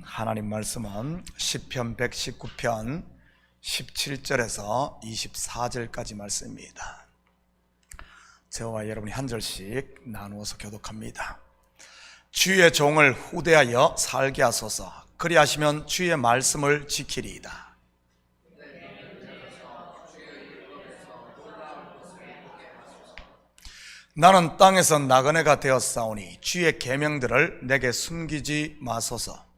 하나님 말씀은 시편 119편 17절에서 24절까지 말씀입니다. 저와 여러분이 한 절씩 나누어서 교독합니다. 주의 종을 후대하여 살게 하소서. 그리하시면 주의 말씀을 지키리이다. 나는 땅에서 나그네가 되었사오니 주의 계명들을 내게 숨기지 마소서.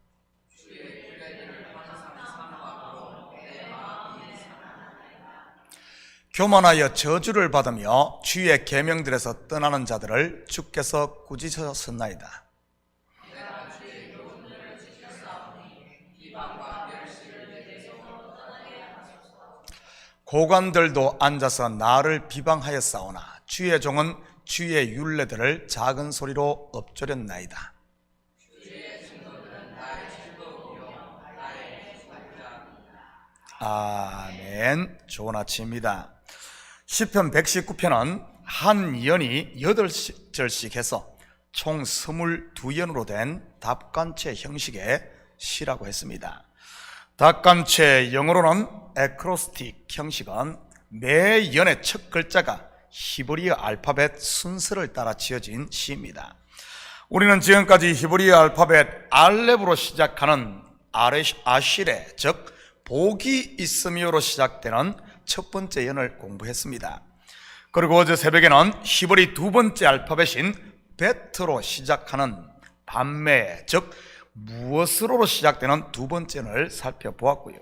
교만하여 저주를 받으며 주의 계명들에서 떠나는 자들을 주께서 꾸짖으셨나이다. 고관들도 앉아서 나를 비방하였사오나 주의 종은 주의 율례들을 작은 소리로 엎조렸나이다. 아멘. 좋은 아침입니다. 시편 119편은 한 연이 8절씩 해서 총 22연으로 된 답간체 형식의 시라고 했습니다. 답간체 영어로는 에크로스틱 형식은 매 연의 첫 글자가 히브리어 알파벳 순서를 따라 지어진 시입니다. 우리는 지금까지 히브리어 알파벳 알렙으로 시작하는 아시레, 즉 복이 있으며로 시작되는 첫 번째 연을 공부했습니다. 그리고 어제 새벽에는 히브리 두 번째 알파벳인 베트로 시작하는 반매, 즉 무엇으로 시작되는 두 번째 연을 살펴보았고요.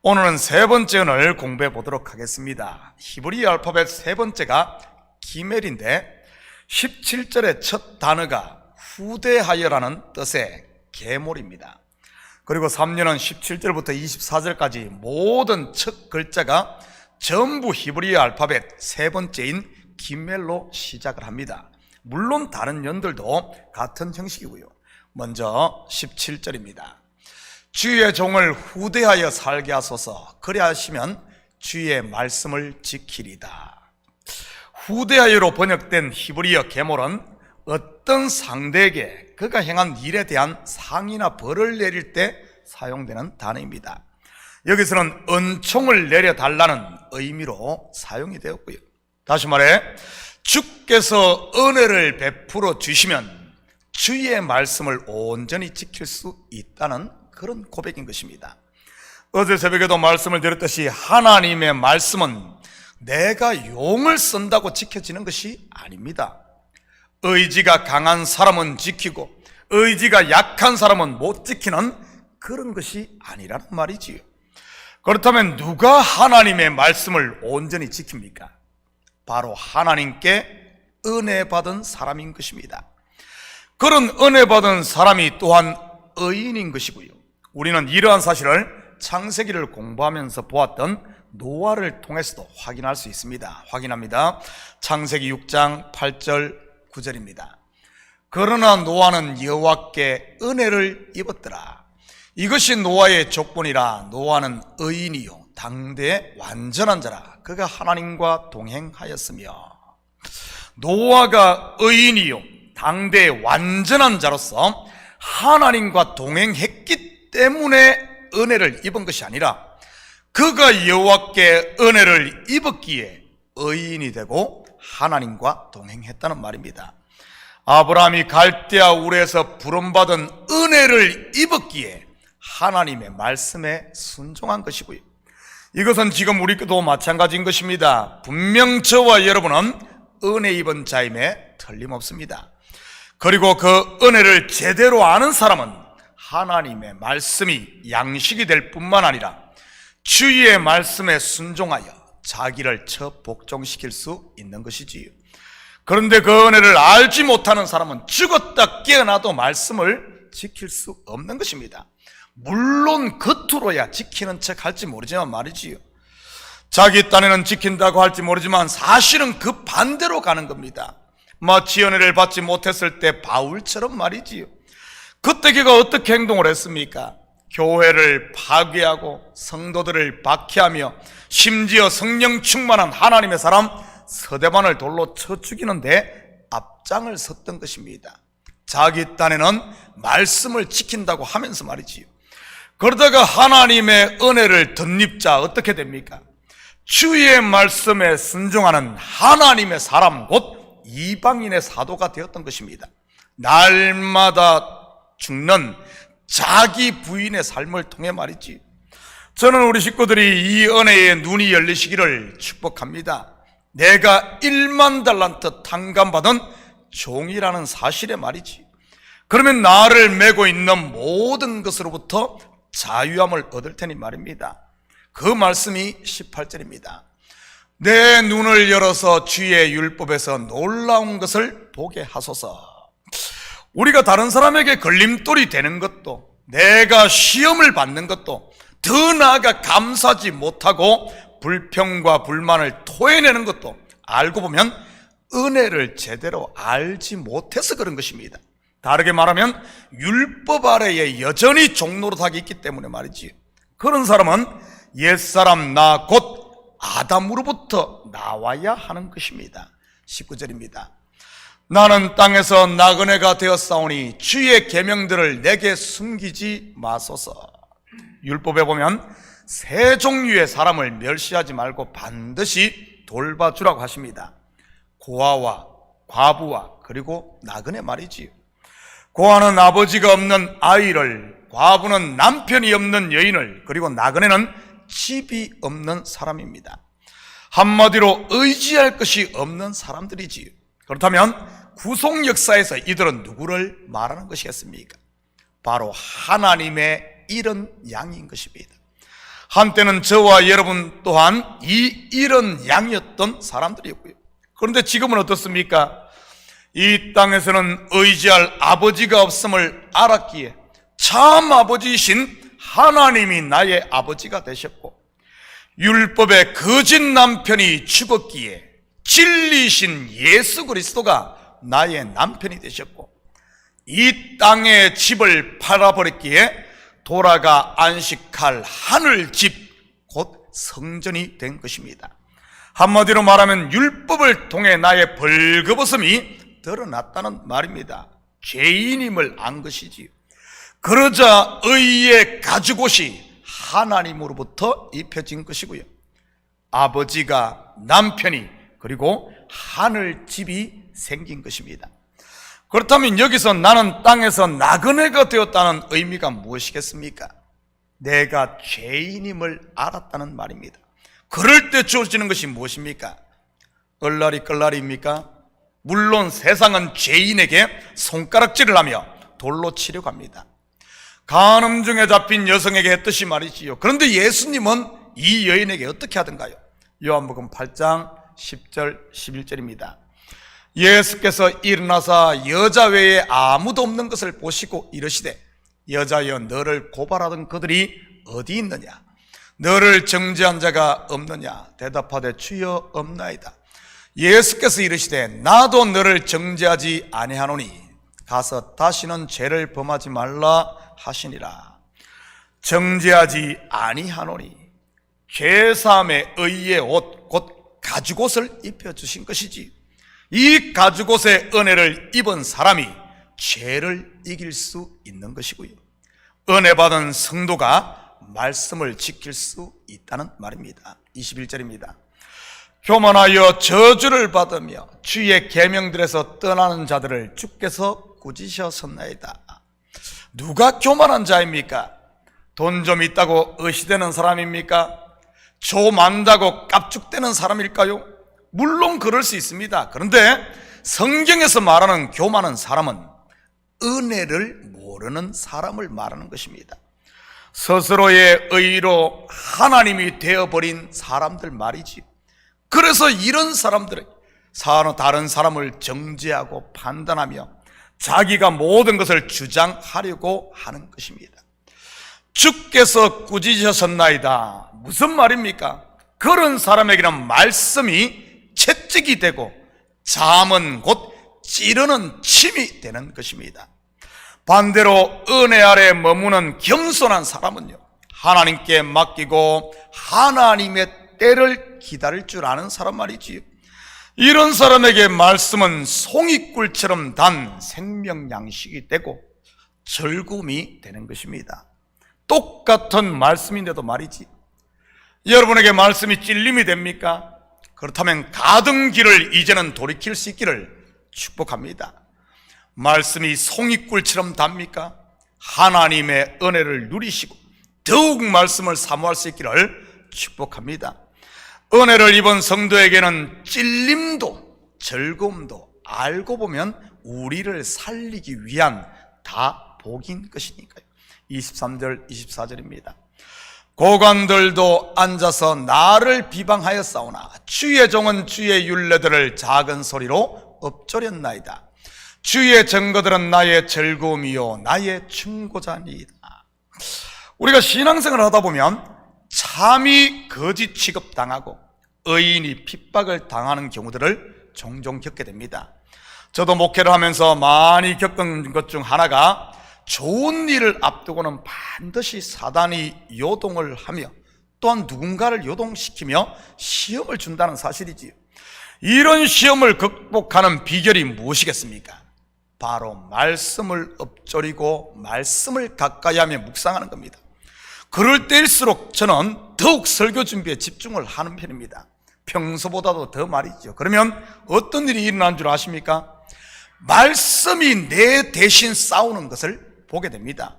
오늘은 세 번째 연을 공부해 보도록 하겠습니다. 히브리 알파벳 세 번째가 기멜인데 17절의 첫 단어가 후대하여라는 뜻의 계몰입니다. 그리고 3년은 17절부터 24절까지 모든 첫 글자가 전부 히브리 알파벳 세 번째인 기멜로 시작을 합니다. 물론 다른 연들도 같은 형식이고요. 먼저 17절입니다. 주의 종을 후대하여 살게 하소서. 그리하시면 주의 말씀을 지키리다. 후대하여로 번역된 히브리어 계몰은 어떤 상대에게 그가 행한 일에 대한 상이나 벌을 내릴 때 사용되는 단어입니다. 여기서는 은총을 내려달라는 의미로 사용이 되었고요. 다시 말해 주께서 은혜를 베풀어 주시면 주의 말씀을 온전히 지킬 수 있다는 그런 고백인 것입니다. 어제 새벽에도 말씀을 드렸듯이 하나님의 말씀은 내가 용을 쓴다고 지켜지는 것이 아닙니다. 의지가 강한 사람은 지키고 의지가 약한 사람은 못 지키는 그런 것이 아니라는 말이지요. 그렇다면 누가 하나님의 말씀을 온전히 지킵니까? 바로 하나님께 은혜 받은 사람인 것입니다. 그런 은혜 받은 사람이 또한 의인인 것이고요. 우리는 이러한 사실을 창세기를 공부하면서 보았던 노아를 통해서도 확인할 수 있습니다. 확인합니다. 창세기 6장 8절 9절입니다. 그러나 노아는 여호와께 은혜를 입었더라. 이것이 노아의 조건이라. 노아는 의인이요 당대의 완전한 자라. 그가 하나님과 동행하였으며. 노아가 의인이요 당대의 완전한 자로서 하나님과 동행했기 때문에 은혜를 입은 것이 아니라 그가 여호와께 은혜를 입었기에 의인이 되고 하나님과 동행했다는 말입니다. 아브라함이 갈대아 우르에서 부름받은 은혜를 입었기에 하나님의 말씀에 순종한 것이고요. 이것은 지금 우리도 마찬가지인 것입니다. 분명 저와 여러분은 은혜 입은 자임에 틀림없습니다. 그리고 그 은혜를 제대로 아는 사람은 하나님의 말씀이 양식이 될 뿐만 아니라 주의 말씀에 순종하여 자기를 복종시킬 수 있는 것이지요. 그런데 그 은혜를 알지 못하는 사람은 죽었다 깨어나도 말씀을 지킬 수 없는 것입니다. 물론 겉으로야 지키는 척 할지 모르지만 말이지요. 자기 딴에는 지킨다고 할지 모르지만 사실은 그 반대로 가는 겁니다. 마치 은혜를 받지 못했을 때 바울처럼 말이지요. 그때 그가 어떻게 행동을 했습니까? 교회를 파괴하고 성도들을 박해하며 심지어 성령 충만한 하나님의 사람 서대반을 돌로 쳐 죽이는데 앞장을 섰던 것입니다. 자기 딴에는 말씀을 지킨다고 하면서 말이지요. 그러다가 하나님의 은혜를 덧입자 어떻게 됩니까? 주의 말씀에 순종하는 하나님의 사람, 곧 이방인의 사도가 되었던 것입니다. 날마다 죽는 자기 부인의 삶을 통해 말이지. 저는 우리 식구들이 이 은혜의 눈이 열리시기를 축복합니다. 내가 1만 달란트 탕감받은 종이라는 사실에 말이지. 그러면 나를 메고 있는 모든 것으로부터 자유함을 얻을 테니 말입니다. 그 말씀이 18절입니다. 내 눈을 열어서 주의 율법에서 놀라운 것을 보게 하소서. 우리가 다른 사람에게 걸림돌이 되는 것도, 내가 시험을 받는 것도, 더 나아가 감사하지 못하고 불평과 불만을 토해내는 것도 알고 보면 은혜를 제대로 알지 못해서 그런 것입니다. 다르게 말하면 율법 아래에 여전히 종노릇하게 있기 때문에 말이지. 그런 사람은 옛사람 나 곧 아담으로부터 나와야 하는 것입니다. 19절입니다. 나는 땅에서 나그네가 되었사오니 주의 계명들을 내게 숨기지 마소서. 율법에 보면 세 종류의 사람을 멸시하지 말고 반드시 돌봐주라고 하십니다. 고아와 과부와 그리고 나그네 말이지요. 고아는 아버지가 없는 아이를, 과부는 남편이 없는 여인을, 그리고 나그네는 집이 없는 사람입니다. 한마디로 의지할 것이 없는 사람들이지요. 그렇다면 구속 역사에서 이들은 누구를 말하는 것이겠습니까? 바로 하나님의 이런 양인 것입니다. 한때는 저와 여러분 또한 이 이런 양이었던 사람들이었고요. 그런데 지금은 어떻습니까? 이 땅에서는 의지할 아버지가 없음을 알았기에 참 아버지이신 하나님이 나의 아버지가 되셨고, 율법의 거짓 남편이 죽었기에 진리이신 예수 그리스도가 나의 남편이 되셨고, 이 땅의 집을 팔아버렸기에 돌아가 안식할 하늘 집, 곧 성전이 된 것입니다. 한마디로 말하면 율법을 통해 나의 벌거벗음이 드러났다는 말입니다. 죄인임을 안 것이지요. 그러자 의의 가죽옷이 하나님으로부터 입혀진 것이고요. 아버지가, 남편이, 그리고 하늘 집이 생긴 것입니다. 그렇다면 여기서 나는 땅에서 나그네가 되었다는 의미가 무엇이겠습니까? 내가 죄인임을 알았다는 말입니다. 그럴 때 주어지는 것이 무엇입니까? 얼라리 끌라리입니까? 물론 세상은 죄인에게 손가락질을 하며 돌로 치려고 합니다. 간음 중에 잡힌 여성에게 했듯이 말이지요. 그런데 예수님은 이 여인에게 어떻게 하던가요? 요한복음 8장 10절 11절입니다. 예수께서 일어나사 여자 외에 아무도 없는 것을 보시고 이르시되, 여자여 너를 고발하던 그들이 어디 있느냐? 너를 정죄한 자가 없느냐? 대답하되 주여 없나이다. 예수께서 이르시되 나도 너를 정죄하지 아니하노니 가서 다시는 죄를 범하지 말라 하시니라. 정죄하지 아니하노니 죄사함의 의의 옷, 곧 가죽옷을 입혀주신 것이지. 이 가죽옷의 은혜를 입은 사람이 죄를 이길 수 있는 것이고요. 은혜 받은 성도가 말씀을 지킬 수 있다는 말입니다. 21절입니다. 교만하여 저주를 받으며 주의 계명들에서 떠나는 자들을 주께서 꾸짖으셨나이다. 누가 교만한 자입니까? 돈 좀 있다고 의시되는 사람입니까? 조 많다고 깝죽대는 사람일까요? 물론 그럴 수 있습니다. 그런데 성경에서 말하는 교만한 사람은 은혜를 모르는 사람을 말하는 것입니다. 스스로의 의로 하나님이 되어버린 사람들 말이지. 그래서 이런 사람들은 다른 사람을 정죄하고 판단하며 자기가 모든 것을 주장하려고 하는 것입니다. 주께서 꾸짖으셨나이다. 무슨 말입니까? 그런 사람에게는 말씀이 채찍이 되고 잠은 곧 찌르는 침이 되는 것입니다. 반대로 은혜 아래 머무는 겸손한 사람은요, 하나님께 맡기고 하나님의 때를 기다릴 줄 아는 사람 말이지요. 이런 사람에게 말씀은 송이꿀처럼 단 생명 양식이 되고 즐거움이 되는 것입니다. 똑같은 말씀인데도 말이지, 여러분에게 말씀이 찔림이 됩니까? 그렇다면 가던 길을 이제는 돌이킬 수 있기를 축복합니다. 말씀이 송이꿀처럼 답니까? 하나님의 은혜를 누리시고 더욱 말씀을 사모할 수 있기를 축복합니다. 은혜를 입은 성도에게는 찔림도 즐거움도 알고 보면 우리를 살리기 위한 다 복인 것이니까요. 23절 24절입니다. 고관들도 앉아서 나를 비방하였사오나 주의 종은 주의 율례들을 작은 소리로 엎조렸나이다. 주의 증거들은 나의 즐거움이요 나의 충고자니이다. 우리가 신앙생활을 하다 보면 참이 거짓 취급당하고 의인이 핍박을 당하는 경우들을 종종 겪게 됩니다. 저도 목회를 하면서 많이 겪은 것 중 하나가 좋은 일을 앞두고는 반드시 사단이 요동을 하며 또한 누군가를 요동시키며 시험을 준다는 사실이지요. 이런 시험을 극복하는 비결이 무엇이겠습니까? 바로 말씀을 엎조리고 말씀을 가까이 하며 묵상하는 겁니다. 그럴 때일수록 저는 더욱 설교 준비에 집중을 하는 편입니다. 평소보다도 더 말이죠. 그러면 어떤 일이 일어난 줄 아십니까? 말씀이 내 대신 싸우는 것을 보게 됩니다.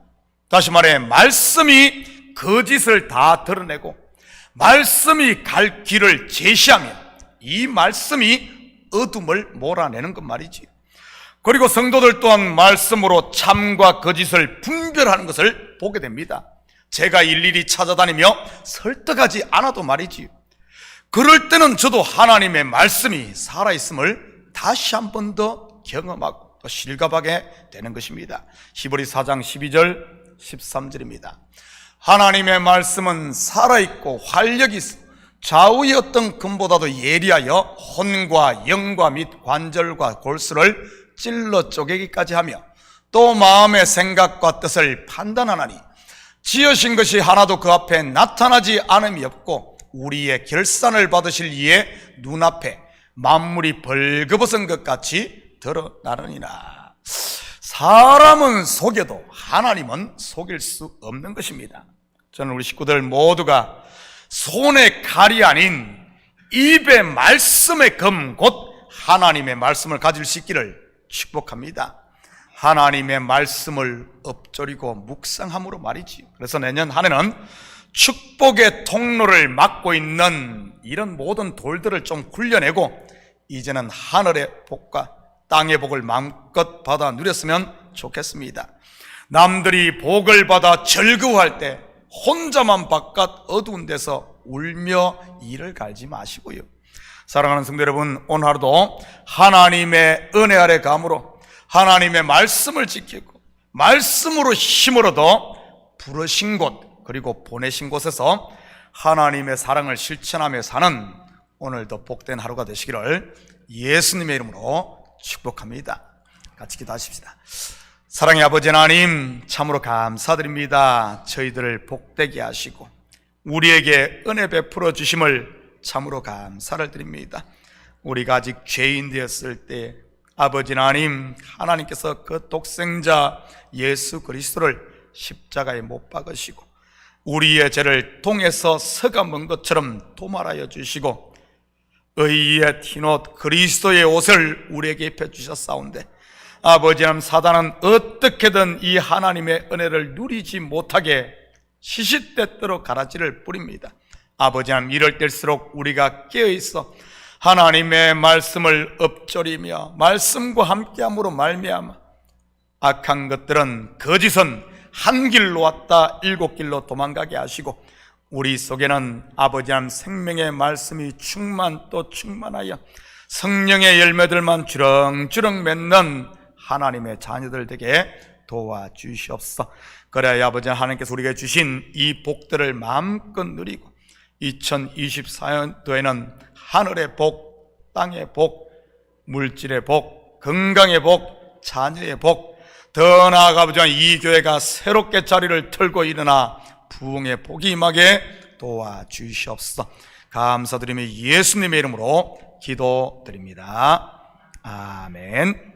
다시 말해, 말씀이 거짓을 다 드러내고 말씀이 갈 길을 제시하며 이 말씀이 어둠을 몰아내는 것 말이지. 그리고 성도들 또한 말씀으로 참과 거짓을 분별하는 것을 보게 됩니다. 제가 일일이 찾아다니며 설득하지 않아도 말이지. 그럴 때는 저도 하나님의 말씀이 살아있음을 다시 한 번 더 경험하고 또 실감하게 되는 것입니다. 히브리 4장 12절 13절입니다. 하나님의 말씀은 살아있고 활력이 있어 좌우의 어떤 금보다도 예리하여 혼과 영과 및 관절과 골수를 찔러 쪼개기까지 하며 또 마음의 생각과 뜻을 판단하나니 지으신 것이 하나도 그 앞에 나타나지 않음이 없고 우리의 결산을 받으실 이의 눈앞에 만물이 벌거벗은 것 같이 드러나느니라. 사람은 속여도 하나님은 속일 수 없는 것입니다. 저는 우리 식구들 모두가 손에 칼이 아닌 입의 말씀의 검 곧 하나님의 말씀을 가질 수 있기를 축복합니다. 하나님의 말씀을 엎조리고 묵상함으로 말이지요. 그래서 내년 한 해는 축복의 통로를 막고 있는 이런 모든 돌들을 좀 굴려내고 이제는 하늘의 복과 땅의 복을 마음껏 받아 누렸으면 좋겠습니다. 남들이 복을 받아 즐거워할 때 혼자만 바깥 어두운 데서 울며 이를 갈지 마시고요. 사랑하는 성도 여러분, 오늘 하루도 하나님의 은혜 아래 감으로 하나님의 말씀을 지키고 말씀으로 힘을 얻어 부르신 곳 그리고 보내신 곳에서 하나님의 사랑을 실천하며 사는 오늘도 복된 하루가 되시기를 예수님의 이름으로 축복합니다. 같이 기도하십시다. 사랑의 아버지 하나님, 참으로 감사드립니다. 저희들을 복되게 하시고 우리에게 은혜 베풀어 주심을 참으로 감사를 드립니다. 우리가 아직 죄인 되었을 때 아버지 하나님, 하나님께서 그 독생자 예수 그리스도를 십자가에 못 박으시고 우리의 죄를 통해서 서감은 것처럼 도말하여 주시고 의의 티옷 그리스도의 옷을 우리에게 입혀주셨사온데 아버지 하나님, 사단은 어떻게든 이 하나님의 은혜를 누리지 못하게 시시때때로 가라지를 뿌립니다. 아버지 하나님, 이럴 때일수록 우리가 깨어있어 하나님의 말씀을 엎조리며 말씀과 함께함으로 말미암아 악한 것들은 거짓은 한 길로 왔다 일곱 길로 도망가게 하시고 우리 속에는 아버지 하나님 생명의 말씀이 충만 또 충만하여 성령의 열매들만 주렁주렁 맺는 하나님의 자녀들 되게 도와주시옵소서. 그래야 아버지 하나님께서 우리에게 주신 이 복들을 마음껏 누리고 2024년도에는 하늘의 복, 땅의 복, 물질의 복, 건강의 복, 자녀의 복, 더 나아가 아버지 이 교회가 새롭게 자리를 털고 일어나 부흥의 복이 임하게 도와주시옵소서. 감사드리며 예수님의 이름으로 기도드립니다. 아멘.